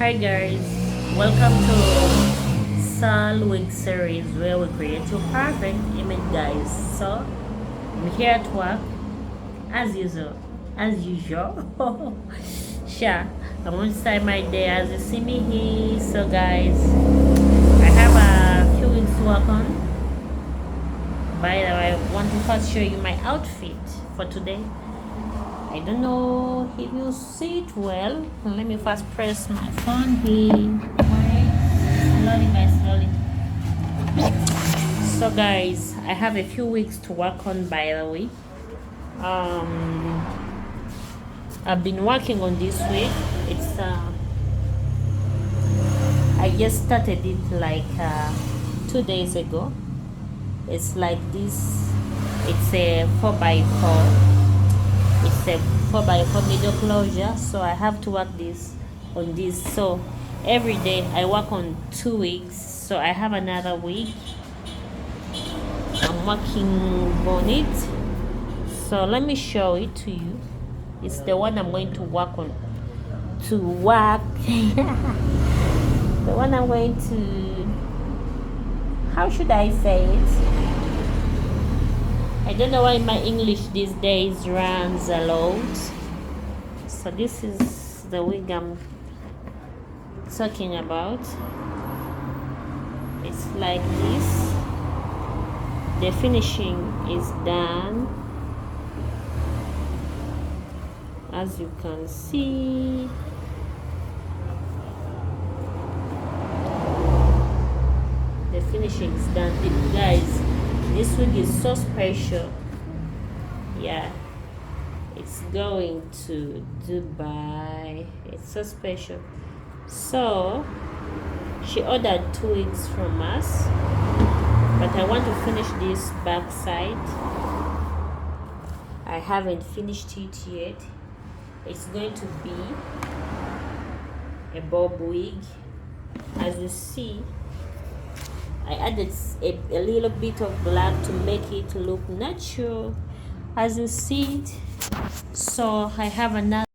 Hi guys, welcome to Sal Wig series where we create your perfect image, guys. So I'm here at work as usual. Sure, I want to start my day as you see me here. So guys, I have a few things to work on. By the way, I want to first show you my outfit for today. I don't know if you see it well. Let me first press my phone here. Slowly by slowly. So guys, I have a few weeks to work on, by the way. I've been working on this week. It's I just started it like 2 days ago. It's like this. It's a 4x4. It's a 4x4 middle closure, so I have to work on this. So every day I work on 2 weeks, so I have another week I'm working on it. So let me show it to you. It's the one I'm going to work on the one I'm going to, how should I say it? I don't know why my English these days runs a lot. So this is the wig I'm talking about. It's like this. The finishing is done, as you can see. The finishing is done. Guys, this wig is so special. Yeah, it's going to Dubai. It's so special. So she ordered 2 wigs from us, but I want to finish this back side. I haven't finished it yet. It's going to be a bob wig. As you see, I added a little bit of black to make it look natural, as you see it. So I have another